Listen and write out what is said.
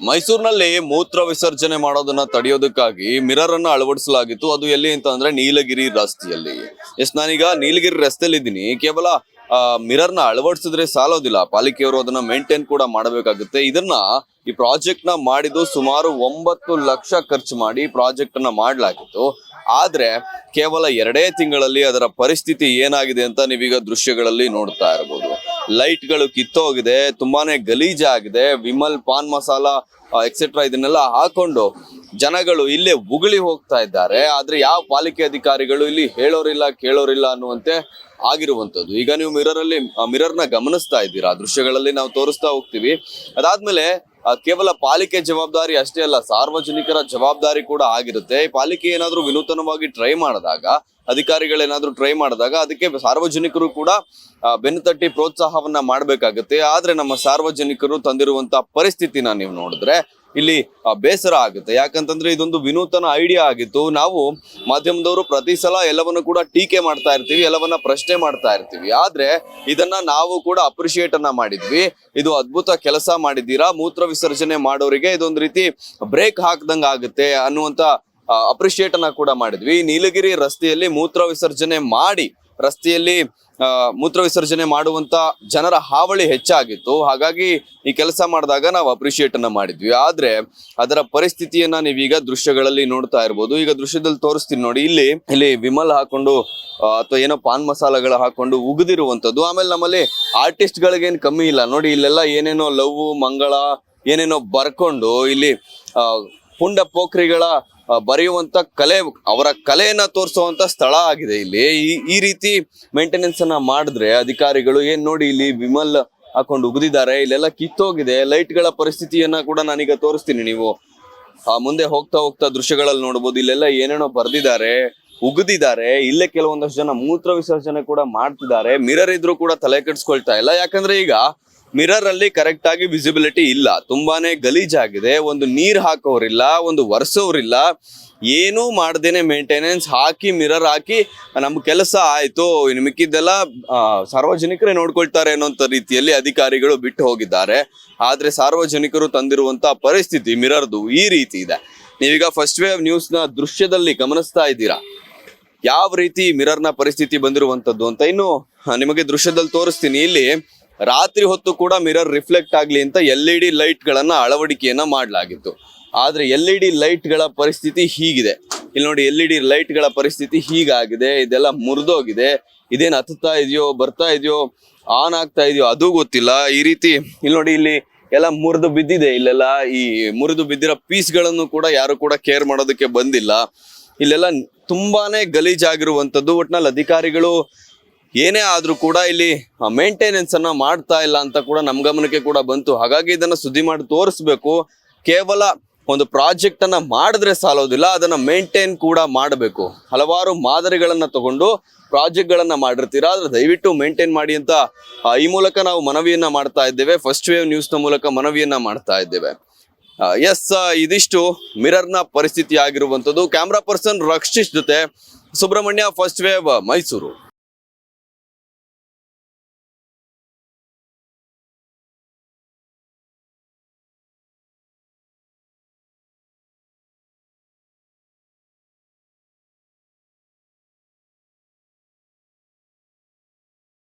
ಮೈಸೂರಿನಲ್ಲಿ ಮೂತ್ರ ವಿಸರ್ಜನೆ ಮಾಡೋದನ್ನ ತಡೆಯೋದಕ್ಕಾಗಿ ಮಿರರ್ ಅನ್ನ ಅಳವಡಿಸಲಾಗಿತ್ತು. ಅದು ಎಲ್ಲಿ ಅಂತ ಅಂದ್ರೆ ನೀಲಗಿರಿ ರಸ್ತೆಯಲ್ಲಿ. ನಾನೀಗ ನೀಲಗಿರಿ ರಸ್ತೆಯಲ್ಲಿ ಇದ್ದೀನಿ. ಕೇವಲ ಮಿರರ್ ನ ಅಳವಡಿಸಿದ್ರೆ ಸಾಲೋದಿಲ್ಲ, ಪಾಲಿಕೆಯವರು ಅದನ್ನ ಮೇಂಟೈನ್ ಕೂಡ ಮಾಡಬೇಕಾಗುತ್ತೆ. ಈ ಪ್ರಾಜೆಕ್ಟ್ ನ ಮಾಡಿದ್ದು ಸುಮಾರು 9 ಲಕ್ಷ ಖರ್ಚು ಮಾಡಿ ಪ್ರಾಜೆಕ್ಟ್ ಅನ್ನ ಮಾಡಲಾಗಿತ್ತು. ಆದ್ರೆ ಕೇವಲ 2 ತಿಂಗಳಲ್ಲಿ ಅದರ ಪರಿಸ್ಥಿತಿ ಏನಾಗಿದೆ ಅಂತ ನೀವೀಗ ದೃಶ್ಯಗಳಲ್ಲಿ ನೋಡ್ತಾ ಇರಬಹುದು. ಲೈಟ್ಗಳು ಕಿತ್ತೋಗಿದೆ, ತುಂಬಾನೇ ಗಲೀಜಾಗಿದೆ. ವಿಮಲ್ ಪಾನ್ ಮಸಾಲ ಎಕ್ಸೆಟ್ರಾ ಇದನ್ನೆಲ್ಲ ಹಾಕೊಂಡು ಜನಗಳು ಇಲ್ಲೇ ಉಗುಳಿ ಹೋಗ್ತಾ ಇದ್ದಾರೆ. ಆದ್ರೆ ಯಾವ ಪಾಲಿಕೆ ಅಧಿಕಾರಿಗಳು ಇಲ್ಲಿ ಹೇಳೋರಿಲ್ಲ ಕೇಳೋರಿಲ್ಲ ಅನ್ನುವಂತೆ ಆಗಿರುವಂತದ್ದು. ಈಗ ನೀವು ಮಿರರ್ನ ಗಮನಿಸ್ತಾ ಇದ್ದೀರಾ, ದೃಶ್ಯಗಳಲ್ಲಿ ನಾವು ತೋರಿಸ್ತಾ ಹೋಗ್ತೀವಿ. ಅದಾದ್ಮೇಲೆ ಕೇವಲ ಪಾಲಿಕೆ ಜವಾಬ್ದಾರಿ ಅಷ್ಟೇ ಅಲ್ಲ, ಸಾರ್ವಜನಿಕರ ಜವಾಬ್ದಾರಿ ಕೂಡ ಆಗಿರುತ್ತೆ. ಈ ಪಾಲಿಕೆ ಏನಾದ್ರೂ ವಿನೂತನವಾಗಿ ಟ್ರೈ ಮಾಡಿದಾಗ, ಅಧಿಕಾರಿಗಳೇನಾದ್ರೂ ಟ್ರೈ ಮಾಡಿದಾಗ ಅದಕ್ಕೆ ಸಾರ್ವಜನಿಕರು ಕೂಡ ಬೆನ್ನು ತಟ್ಟಿ ಪ್ರೋತ್ಸಾಹವನ್ನ ಮಾಡ್ಬೇಕಾಗತ್ತೆ. ಆದ್ರೆ ನಮ್ಮ ಸಾರ್ವಜನಿಕರು ತಂದಿರುವಂತ ಪರಿಸ್ಥಿತಿನ ನೀವು ನೋಡಿದ್ರೆ ಇಲ್ಲಿ ಬೇಸರ ಆಗುತ್ತೆ. ಯಾಕಂತಂದ್ರೆ ಇದೊಂದು ವಿನೂತನ ಐಡಿಯಾ ಆಗಿತ್ತು. ನಾವು ಮಾಧ್ಯಮದವರು ಪ್ರತಿ ಸಲ ಎಲ್ಲವನ್ನು ಕೂಡ ಟೀಕೆ ಮಾಡ್ತಾ ಇರ್ತೀವಿ, ಎಲ್ಲವನ್ನ ಪ್ರಶ್ನೆ ಮಾಡ್ತಾ ಇರ್ತೀವಿ. ಆದ್ರೆ ಇದನ್ನ ನಾವು ಕೂಡ ಅಪ್ರಿಶಿಯೇಟ್ ಅನ್ನ ಮಾಡಿದ್ವಿ. ಇದು ಅದ್ಭುತ ಕೆಲಸ ಮಾಡಿದ್ದೀರಾ, ಮೂತ್ರ ವಿಸರ್ಜನೆ ಮಾಡೋರಿಗೆ ಇದೊಂದು ರೀತಿ ಬ್ರೇಕ್ ಹಾಕ್ದಂಗ ಆಗುತ್ತೆ ಅನ್ನುವಂತ ಅಪ್ರಿಶಿಯೇಟ್ ಅನ್ನ ಕೂಡ ಮಾಡಿದ್ವಿ. ನೀಲಗಿರಿ ರಸ್ತೆಯಲ್ಲಿ ಮೂತ್ರ ವಿಸರ್ಜನೆ ಮಾಡುವಂತ ಜನರ ಹಾವಳಿ ಹೆಚ್ಚಾಗಿತ್ತು. ಹಾಗಾಗಿ ಈ ಕೆಲಸ ಮಾಡಿದಾಗ ನಾವು ಅಪ್ರಿಶಿಯೇಟ್ ಅನ್ನ ಮಾಡಿದ್ವಿ. ಆದ್ರೆ ಅದರ ಪರಿಸ್ಥಿತಿಯನ್ನ ನೀವೀಗ ದೃಶ್ಯಗಳಲ್ಲಿ ನೋಡ್ತಾ ಇರ್ಬೋದು. ಈಗ ದೃಶ್ಯದಲ್ಲಿ ತೋರಿಸ್ತೀನಿ ನೋಡಿ. ಇಲ್ಲಿ ವಿಮಲ್ ಹಾಕೊಂಡು ಅಥವಾ ಏನೋ ಪಾನ್ ಮಸಾಲಗಳ ಹಾಕೊಂಡು ಉಗಿದಿರುವಂತದ್ದು. ಆಮೇಲೆ ನಮ್ಮಲ್ಲಿ ಆರ್ಟಿಸ್ಟ್ ಗಳಿಗೇನು ಕಮ್ಮಿ ಇಲ್ಲ ನೋಡಿ. ಇಲ್ಲೆಲ್ಲ ಏನೇನೋ ಲವ್ ಮಂಗಳ ಏನೇನೋ ಬರ್ಕೊಂಡು ಇಲ್ಲಿ ಪುಂಡ ಪೋಖ್ರಿಗಳ ಬರೆಯುವಂತ ಅವರ ಕಲೆಯನ್ನ ತೋರಿಸುವಂತ ಸ್ಥಳ ಆಗಿದೆ ಇಲ್ಲಿ. ಈ ರೀತಿ ಮೇಂಟೆನೆನ್ಸ್ ಅನ್ನ ಮಾಡಿದ್ರೆ ಅಧಿಕಾರಿಗಳು ಏನ್ ನೋಡಿ, ಇಲ್ಲಿ ವಿಮಲ್ ಹಾಕೊಂಡು ಉಗಿದಿದ್ದಾರೆ, ಇಲ್ಲೆಲ್ಲ ಕಿತ್ತೋಗಿದೆ. ಲೈಟ್ಗಳ ಪರಿಸ್ಥಿತಿಯನ್ನ ಕೂಡ ನಾನೀಗ ತೋರಿಸ್ತೀನಿ. ನೀವು ಮುಂದೆ ಹೋಗ್ತಾ ದೃಶ್ಯಗಳಲ್ಲಿ ನೋಡ್ಬೋದು. ಇಲ್ಲೆಲ್ಲ ಏನೇನೋ ಬರ್ದಿದ್ದಾರೆ, ಉಗಿದಿದ್ದಾರೆ. ಇಲ್ಲೇ ಕೆಲವೊಂದಷ್ಟು ಜನ ಮೂತ್ರ ವಿಸರ್ಜನೆ ಕೂಡ ಮಾಡ್ತಿದ್ದಾರೆ. ಮಿರರ್ ಇದ್ರೂ ಕೂಡ ತಲೆ ಕೆಡಿಸ್ಕೊಳ್ತಾ ಇಲ್ಲ. ಯಾಕಂದ್ರೆ ಈಗ ಮಿರರ್ ಅಲ್ಲಿ ಕರೆಕ್ಟ್ ಆಗಿ ವಿಸಿಬಿಲಿಟಿ ಇಲ್ಲ, ತುಂಬಾನೇ ಗಲೀಜಾಗಿದೆ. ಒಂದು ನೀರ್ ಹಾಕೋರಿಲ್ಲ, ಒಂದು ಒರೆಸೋರಿಲ್ಲ, ಏನೂ ಮಾಡ್ದೇನೆ ಮೇಂಟೆನೆನ್ಸ್ ಹಾಕಿ ಮಿರರ್ ಹಾಕಿ ನಮ್ ಕೆಲಸ ಆಯ್ತು, ಇನ್ನು ಮಿಕ್ಕಿದ್ದೆಲ್ಲ ಸಾರ್ವಜನಿಕರೇ ನೋಡ್ಕೊಳ್ತಾರೆ ಅನ್ನೋಂಥ ರೀತಿಯಲ್ಲಿ ಅಧಿಕಾರಿಗಳು ಬಿಟ್ಟು ಹೋಗಿದ್ದಾರೆ. ಆದ್ರೆ ಸಾರ್ವಜನಿಕರು ತಂದಿರುವಂತ ಪರಿಸ್ಥಿತಿ ಮಿರರ್ದು ಈ ರೀತಿ ಇದೆ. ನೀವೀಗ ಫಸ್ಟ್ ವೇವ್ ನ್ಯೂಸ್ ನ ದೃಶ್ಯದಲ್ಲಿ ಗಮನಿಸ್ತಾ ಇದ್ದೀರಾ ಯಾವ ರೀತಿ ಮಿರರ್ನ ಪರಿಸ್ಥಿತಿ ಬಂದಿರುವಂತದ್ದು ಅಂತ. ಇನ್ನು ನಿಮಗೆ ದೃಶ್ಯದಲ್ಲಿ ತೋರಿಸ್ತೀನಿ. ಇಲ್ಲಿ ರಾತ್ರಿ ಹೊತ್ತು ಕೂಡ ಮಿರರ್ ರಿಫ್ಲೆಕ್ಟ್ ಆಗ್ಲಿ ಅಂತ LED ಲೈಟ್ ಗಳನ್ನ ಅಳವಡಿಕೆಯನ್ನ ಮಾಡಲಾಗಿತ್ತು. ಆದ್ರೆ LED ಲೈಟ್ ಗಳ ಪರಿಸ್ಥಿತಿ ಹೀಗಿದೆ. ಇಲ್ಲಿ ನೋಡಿ, LED ಲೈಟ್ ಗಳ ಪರಿಸ್ಥಿತಿ ಹೀಗಾಗಿದೆ. ಇದೆಲ್ಲ ಮುರಿದೋಗಿದೆ. ಇದೇನ್ ಹತ್ತಾ ಇದೆಯೋ, ಬರ್ತಾ ಇದೆಯೋ, ಆನ್ ಆಗ್ತಾ ಇದೆಯೋ ಅದು ಗೊತ್ತಿಲ್ಲ. ಈ ರೀತಿ ಇಲ್ಲಿ ನೋಡಿ, ಇಲ್ಲಿ ಎಲ್ಲ ಮುರಿದು ಬಿದ್ದಿದೆ. ಇಲ್ಲೆಲ್ಲ ಈ ಮುರಿದು ಬಿದ್ದಿರೋ ಪೀಸ್ ಗಳನ್ನು ಕೂಡ ಯಾರು ಕೂಡ ಕೇರ್ ಮಾಡೋದಕ್ಕೆ ಬಂದಿಲ್ಲ. ಇಲ್ಲೆಲ್ಲ ತುಂಬಾನೇ ಗಲೀಜಾಗಿರುವಂತದ್ದು. ಒಟ್ನಲ್ಲಿ ಅಧಿಕಾರಿಗಳು ಏನೇ ಆದ್ರೂ ಕೂಡ ಇಲ್ಲಿ ಮೇಂಟೆನೆನ್ಸ್ ಅನ್ನ ಮಾಡ್ತಾ ಇಲ್ಲ ಅಂತ ಕೂಡ ನಮ್ ಗಮನಕ್ಕೆ ಕೂಡ ಬಂತು. ಹಾಗಾಗಿ ಇದನ್ನ ಸುದ್ದಿ ಮಾಡಿ ತೋರಿಸ್ಬೇಕು. ಕೇವಲ ಒಂದು ಪ್ರಾಜೆಕ್ಟ್ ಅನ್ನ ಮಾಡಿದ್ರೆ ಸಾಲೋದಿಲ್ಲ, ಅದನ್ನ ಮೇಂಟೈನ್ ಕೂಡ ಮಾಡಬೇಕು. ಹಲವಾರು ಮಾದರಿಗಳನ್ನ ತಗೊಂಡು ಪ್ರಾಜೆಕ್ಟ್ ಗಳನ್ನ ಮಾಡಿರ್ತೀರಾ, ಆದ್ರೆ ದಯವಿಟ್ಟು ಮೇಂಟೈನ್ ಮಾಡಿ ಅಂತ ಈ ಮೂಲಕ ನಾವು ಮನವಿಯನ್ನ ಮಾಡ್ತಾ ಇದ್ದೇವೆ. ಫಸ್ಟ್ ವೇವ್ ನ್ಯೂಸ್ ನ ಮೂಲಕ ಮನವಿಯನ್ನ ಮಾಡ್ತಾ ಇದ್ದೇವೆ. ಇದಿಷ್ಟು ಮಿರರ್ನ ಪರಿಸ್ಥಿತಿ ಆಗಿರುವಂತದ್ದು. ಕ್ಯಾಮ್ರಾ ಪರ್ಸನ್ ರಕ್ಷಿಶ್ ಜೊತೆ ಸುಬ್ರಹ್ಮಣ್ಯ, ಫಸ್ಟ್ ವೇವ್, ಮೈಸೂರು.